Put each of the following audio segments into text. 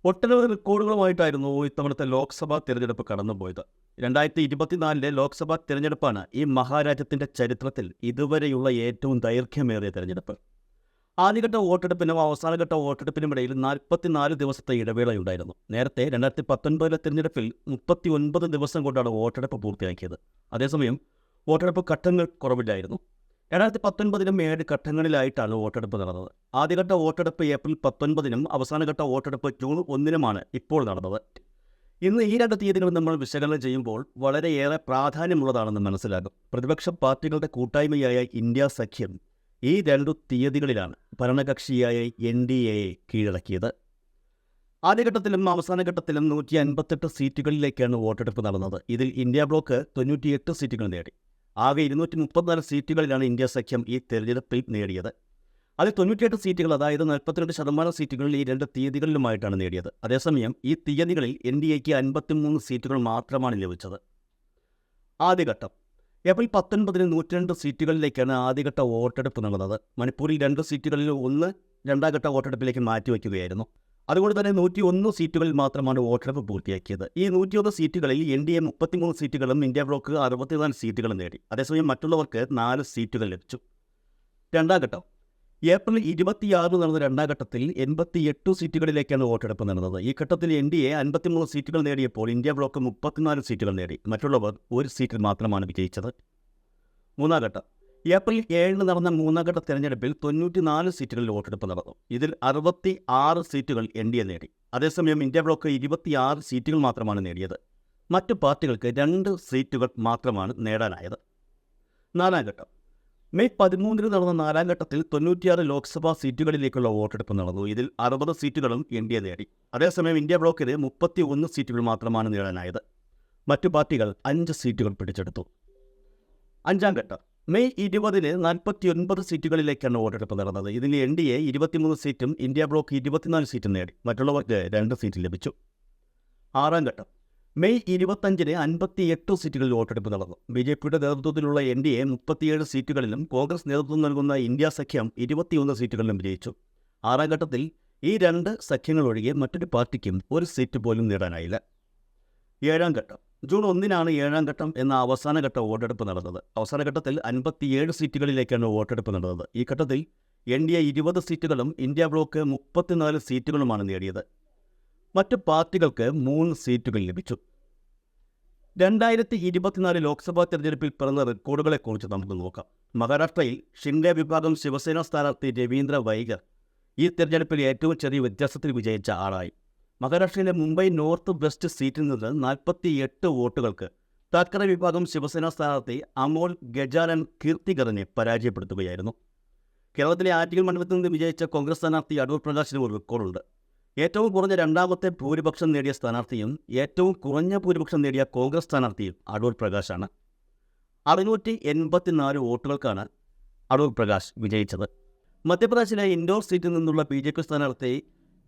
ഒട്ടനവധി റെക്കോർഡുകളുമായിട്ടായിരുന്നു ഇത്തവണത്തെ ലോക്സഭാ തിരഞ്ഞെടുപ്പ് കടന്നുപോയത്. 2024 ലോക്സഭാ തിരഞ്ഞെടുപ്പാണ് ഈ മഹാരാജ്യത്തിന്റെ ചരിത്രത്തിൽ ഇതുവരെയുള്ള ഏറ്റവും ദൈർഘ്യമേറിയ തിരഞ്ഞെടുപ്പ്. ആദ്യഘട്ട വോട്ടെടുപ്പിനും അവസാനഘട്ട വോട്ടെടുപ്പിനുമിടയിൽ 44 ദിവസത്തെ ഇടവേളയുണ്ടായിരുന്നു. നേരത്തെ 2019 തിരഞ്ഞെടുപ്പിൽ 39 ദിവസം കൊണ്ടാണ് വോട്ടെടുപ്പ് പൂർത്തിയാക്കിയത്. അതേസമയം വോട്ടെടുപ്പ് ഘട്ടങ്ങൾ കുറവില്ലായിരുന്നു. 2019 7 ഘട്ടങ്ങളിലായിട്ടാണ് വോട്ടെടുപ്പ് നടന്നത്. ആദ്യഘട്ട വോട്ടെടുപ്പ് ഏപ്രിൽ 19 അവസാനഘട്ട വോട്ടെടുപ്പ് ജൂൺ 1 ഇപ്പോൾ നടന്നത്. ഇന്ന് ഈ രണ്ട് തീയതികൾ നമ്മൾ വിശകലനം ചെയ്യുമ്പോൾ വളരെയേറെ പ്രാധാന്യമുള്ളതാണെന്ന് മനസ്സിലാകും. പ്രതിപക്ഷ പാർട്ടികളുടെ കൂട്ടായ്മയായ ഇന്ത്യ സഖ്യം ഈ രണ്ടു തീയതികളിലാണ് ഭരണകക്ഷിയായ NDAയെ കീഴടക്കിയത്. ആദ്യഘട്ടത്തിലും അവസാനഘട്ടത്തിലും 158 സീറ്റുകളിലേക്കാണ് വോട്ടെടുപ്പ് നടന്നത്. ഇതിൽ ഇന്ത്യ ബ്ലോക്ക് 98 സീറ്റുകൾ നേടി. ആകെ 234 സീറ്റുകളിലാണ് ഇന്ത്യ സഖ്യം ഈ തെരഞ്ഞെടുപ്പിൽ നേടിയത്. അതിൽ 98 സീറ്റുകൾ, അതായത് 42% സീറ്റുകൾ ഈ രണ്ട് തീയതികളിലുമായിട്ടാണ് നേടിയത്. അതേസമയം ഈ തീയതികളിൽ NDAയ്ക്ക് 53 സീറ്റുകൾ മാത്രമാണ് ലഭിച്ചത്. ആദ്യഘട്ടം ഏപ്രിൽ 19 102 സീറ്റുകളിലേക്കാണ് ആദ്യഘട്ട വോട്ടെടുപ്പ് നടന്നത്. മണിപ്പൂരിൽ 2 സീറ്റുകളിൽ ഒന്ന് രണ്ടാം ഘട്ട വോട്ടെടുപ്പിലേക്ക് മാറ്റിവെക്കുകയായിരുന്നു. അതുകൊണ്ട് തന്നെ 101 സീറ്റുകളിൽ മാത്രമാണ് വോട്ടെടുപ്പ് പൂർത്തിയാക്കിയത്. ഈ 101 സീറ്റുകളിൽ NDA 33 സീറ്റുകളും ഇന്ത്യ ബ്ലോക്ക് 64 സീറ്റുകളും നേടി. അതേസമയം മറ്റുള്ളവർക്ക് 4 സീറ്റുകൾ ലഭിച്ചു. രണ്ടാം ഘട്ടം ഏപ്രിൽ 26 നടന്ന രണ്ടാം ഘട്ടത്തിൽ 88 സീറ്റുകളിലേക്കാണ് വോട്ടെടുപ്പ് നടന്നത്. ഈ ഘട്ടത്തിൽ NDA 53 സീറ്റുകൾ നേടിയപ്പോൾ ഇന്ത്യ ബ്ലോക്ക് 34 സീറ്റുകൾ നേടി. മറ്റുള്ളവർ 1 സീറ്റിൽ മാത്രമാണ് വിജയിച്ചത്. മൂന്നാം ഘട്ടം ഏപ്രിൽ 7 നടന്ന മൂന്നാം ഘട്ട തെരഞ്ഞെടുപ്പിൽ 94 സീറ്റുകളിൽ വോട്ടെടുപ്പ് നടന്നു. ഇതിൽ 66 സീറ്റുകൾ NDA നേടി. അതേസമയം ഇന്ത്യ ബ്ലോക്ക് 26 സീറ്റുകൾ മാത്രമാണ് നേടിയത്. മറ്റു പാർട്ടികൾക്ക് 2 സീറ്റുകൾ മാത്രമാണ് നേടാനായത്. നാലാം ഘട്ടം മെയ് 13 നടന്ന നാലാം ഘട്ടത്തിൽ 96 ലോക്സഭാ സീറ്റുകളിലേക്കുള്ള വോട്ടെടുപ്പ് നടന്നു. ഇതിൽ 60 സീറ്റുകളും NDA നേടി. അതേസമയം ഇന്ത്യ ബ്ലോക്കിന് 31 സീറ്റുകൾ മാത്രമാണ് നേടാനായത്. മറ്റു പാർട്ടികൾ 5 സീറ്റുകൾ പിടിച്ചെടുത്തു. അഞ്ചാം ഘട്ടം മെയ് 20 49 സീറ്റുകളിലേക്കാണ് വോട്ടെടുപ്പ് നടന്നത്. ഇതിൽ NDA 23 സീറ്റും ഇന്ത്യ ബ്ലോക്ക് 24 സീറ്റും നേടി. മറ്റുള്ളവർക്ക് 2 സീറ്റ് ലഭിച്ചു. ആറാം ഘട്ടം മെയ് 25 58 സീറ്റുകളിൽ വോട്ടെടുപ്പ് നടന്നു. BJPയുടെ നേതൃത്വത്തിലുള്ള NDA 37 സീറ്റുകളിലും കോൺഗ്രസ് നേതൃത്വം നൽകുന്ന ഇന്ത്യ സഖ്യം 21 സീറ്റുകളിലും വിജയിച്ചു. ആറാം ഘട്ടത്തിൽ ഈ രണ്ട് സഖ്യങ്ങൾ ഒഴികെ മറ്റൊരു പാർട്ടിക്കും 1 സീറ്റ് പോലും നേടാനായില്ല. ഏഴാം ഘട്ടം ജൂൺ 1 ഏഴാം ഘട്ടം എന്ന അവസാനഘട്ട വോട്ടെടുപ്പ് നടന്നത്. അവസാനഘട്ടത്തിൽ 57 സീറ്റുകളിലേക്കാണ് വോട്ടെടുപ്പ് നടന്നത്. ഈ ഘട്ടത്തിൽ NDA 20 സീറ്റുകളും ഇന്ത്യ ബ്ലോക്ക് 34 സീറ്റുകളുമാണ് നേടിയത്. മറ്റു പാർട്ടികൾക്ക് 3 സീറ്റുകൾ ലഭിച്ചു. 2024 ലോക്സഭാ തെരഞ്ഞെടുപ്പിൽ പിറന്ന റെക്കോർഡുകളെക്കുറിച്ച് നമുക്ക് നോക്കാം. മഹാരാഷ്ട്രയിൽ ഷിൻഡെ വിഭാഗം ശിവസേന സ്ഥാനാർത്ഥി രവീന്ദ്ര വൈഗർ ഈ തെരഞ്ഞെടുപ്പിൽ ഏറ്റവും ചെറിയ വ്യത്യാസത്തിൽ വിജയിച്ച ആളായി. മഹാരാഷ്ട്രയിലെ മുംബൈ നോർത്ത് വെസ്റ്റ് സീറ്റിൽ നിന്ന് 48 വോട്ടുകൾക്ക് താക്കറെ വിഭാഗം ശിവസേന സ്ഥാനാർത്ഥി അമോൽ ഗജാനൻ കീർത്തികറിനെ പരാജയപ്പെടുത്തുകയായിരുന്നു. കേരളത്തിലെ ആറ്റിങ്ങൽ മണ്ഡലത്തിൽ നിന്ന് വിജയിച്ച കോൺഗ്രസ് സ്ഥാനാർത്ഥി അടൂർ പ്രകാശിന് ഒരു റെക്കോർഡുണ്ട്. ഏറ്റവും കുറഞ്ഞ രണ്ടാമത്തെ ഭൂരിപക്ഷം നേടിയ സ്ഥാനാർത്ഥിയും ഏറ്റവും കുറഞ്ഞ ഭൂരിപക്ഷം നേടിയ കോൺഗ്രസ് സ്ഥാനാർത്ഥിയും അടൂർ പ്രകാശാണ്. 684 വോട്ടുകൾക്കാണ് അടൂർ പ്രകാശ് വിജയിച്ചത്. മധ്യപ്രദേശിലെ ഇൻഡോർ സീറ്റിൽ നിന്നുള്ള BJP സ്ഥാനാർത്ഥി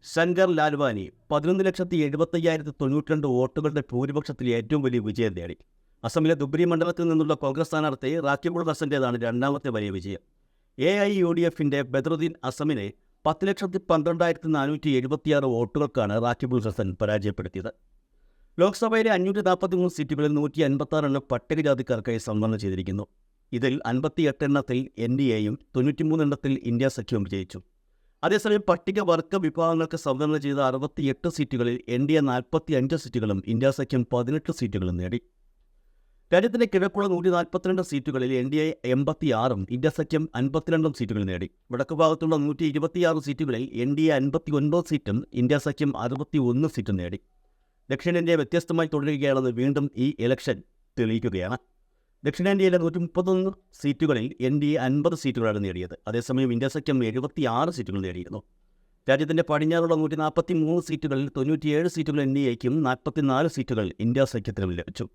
ശങ്കർ ലാൽവാനി 11,75,092 വോട്ടുകളുടെ ഭൂരിപക്ഷത്തിൽ ഏറ്റവും വലിയ വിജയം നേടി. അസമിലെ ദുബ്രി മണ്ഡലത്തിൽ നിന്നുള്ള കോൺഗ്രസ് സ്ഥാനാർത്ഥി റാക്കിബുൾ ഹസന്റേതാണ് രണ്ടാമത്തെ വലിയ വിജയം. AIUDFന്റെ ബദറുദ്ദീൻ അസമിനെ 10,12,476 വോട്ടുകൾക്കാണ് റാക്കിബുൾ ഹസൻ പരാജയപ്പെടുത്തിയത്. ലോക്സഭയിലെ 543 സീറ്റുകളിൽ 156 പട്ടികജാതിക്കാർക്കായി സംവരണം ചെയ്തിരിക്കുന്നു. ഇതിൽ 58 എണ്ണത്തിൽ NDAയും 93 എണ്ണത്തിൽ ഇന്ത്യ സഖ്യവും വിജയിച്ചു. അതേസമയം പട്ടികവർഗ വിഭാഗങ്ങൾക്ക് സംവരണം ചെയ്ത 68 സീറ്റുകളിൽ NDA 45 സീറ്റുകളും ഇന്ത്യ സഖ്യം 18 സീറ്റുകളും നേടി. രാജ്യത്തിന്റെ കിഴക്കുള്ള 142 സീറ്റുകളിൽ NDA 86ഉം ഇന്ത്യ സഖ്യം 52 സീറ്റുകൾ നേടി. വടക്കുഭാഗത്തുള്ള 126 സീറ്റുകളിൽ NDA 59 സീറ്റും ഇന്ത്യ സഖ്യം 61 സീറ്റും നേടി. ദക്ഷിണേന്ത്യ വ്യത്യസ്തമായി തുടരുകയാണെന്ന് വീണ്ടും ഈ ഇലക്ഷൻ തെളിയിക്കുകയാണ്. ദക്ഷിണേന്ത്യയിലെ 131 സീറ്റുകളിൽ NDA 50 സീറ്റുകളാണ് നേടിയത്. അതേസമയം ഇന്ത്യ സഖ്യം 76 സീറ്റുകൾ നേടിയിരുന്നു. രാജ്യത്തിന്റെ പടിഞ്ഞാറുള്ള 143 സീറ്റുകളിൽ 97 സീറ്റുകൾ NDAയ്ക്കും 44 സീറ്റുകൾ ഇന്ത്യ സഖ്യത്തിനും ലഭിച്ചു.